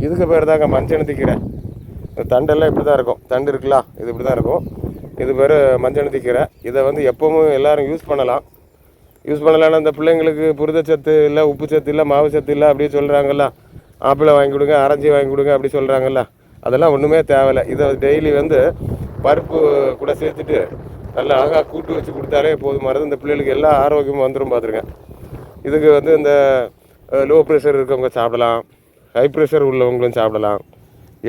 இதுக்கு பேர் தாங்க மஞ்சனத்தி கீரை. இந்த தண்டெல்லாம் இப்படி தான் இருக்கும். தண்டு இருக்குல்ல, இது இப்படி தான் இருக்கும். இது பேர் மஞ்சனத்தி கீரை. இதை வந்து எப்பவும் எல்லோரும் யூஸ் பண்ணலாம். யூஸ் பண்ணலான்னா இந்த பிள்ளைங்களுக்கு புரதச்சத்து இல்லை, உப்பு சத்து இல்லை, மாவு சத்து இல்லை அப்படி சொல்கிறாங்கல்ல. ஆப்பிளை வாங்கி கொடுங்க, ஆரஞ்சு வாங்கி கொடுங்க அப்படி சொல்கிறாங்கல்ல. அதெல்லாம் ஒன்றுமே தேவையில்லை. இதை டெய்லி வந்து பருப்பு கூட சேர்த்துட்டு நல்லா அழகாக கூட்டு வச்சு கொடுத்தாலே போதுமானது. இந்த பிள்ளைகளுக்கு எல்லா ஆரோக்கியமும் வந்துடும் பார்த்துருக்கேன். இதுக்கு வந்து இந்த லோ ப்ரெஷர் இருக்கவங்க சாப்பிடலாம், ஹை ப்ரெஷர் உள்ளவங்களும் சாப்பிடலாம்.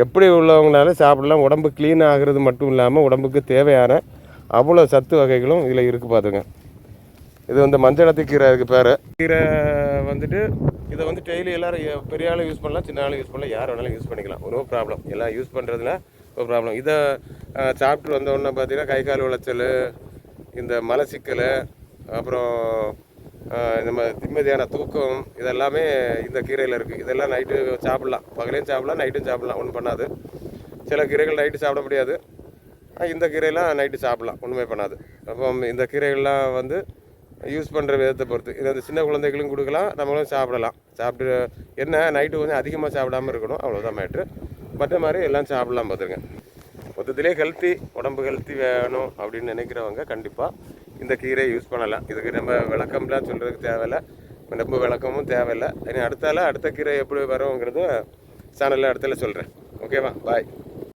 எப்படி உள்ளவங்கனாலும் சாப்பிடலாம். உடம்பு க்ளீன் ஆகிறது மட்டும் இல்லாமல் உடம்புக்கு தேவையான அவ்வளோ சத்து வகைகளும் இதில் இருக்குது பார்த்துங்க. இது வந்து மஞ்சனத்தி கீரை இருக்குது பேர். கீரை வந்துட்டு இதை வந்து டெய்லி எல்லோரும் பெரிய ஆளும் யூஸ் பண்ணலாம், சின்ன ஆளும் யூஸ் பண்ணலாம், யார் வேணாலும் யூஸ் பண்ணிக்கலாம். No problem. எல்லாம் யூஸ் பண்ணுறதுல நோ ப்ராப்ளம். இதை சாப்பிட்டு வந்தோடனே பார்த்தீங்கன்னா கை கால் உளைச்சல், இந்த மலச்சிக்கல், அப்புறம் நம்ம நிம்மதியான தூக்கம், இதெல்லாமே இந்த கீரையில் இருக்குது. இதெல்லாம் நைட்டு சாப்பிட்லாம், பகலையும் சாப்பிட்லாம், நைட்டும் சாப்பிட்லாம், ஒன்றும் பண்ணாது. சில கீரைகள் நைட்டு சாப்பிட முடியாது. இந்த கீரையெல்லாம் நைட்டு சாப்பிட்லாம், ஒன்றுமே பண்ணாது. அப்போ இந்த கீரைகள்லாம் வந்து யூஸ் பண்ணுற விதத்தை பொறுத்து. இது வந்து சின்ன குழந்தைகளும் கொடுக்கலாம், நம்மளும் சாப்பிடலாம். சாப்பிட்டு என்ன நைட்டு கொஞ்சம் அதிகமாக சாப்பிடாமல் இருக்கணும், அவ்வளோதான் மேட்ரு. மற்ற மாதிரி எல்லாம் சாப்பிட்லாம் பார்த்துருங்க. மொத்தத்திலே ஹெல்த்தி, உடம்பு ஹெல்த்தி வேணும் அப்படின்னு நினைக்கிறவங்க கண்டிப்பாக இந்த கீரையை யூஸ் பண்ணலாம். இதுக்கு நம்ம விளக்கம்லாம் சொல்கிறதுக்கு தேவையில்லை, ரொம்ப விளக்கமும் தேவையில்லை. இனி அடுத்த கீரை எப்படி வருங்கிறத சேனலில் அடுத்தால சொல்கிறேன். ஓகேவா? பாய்.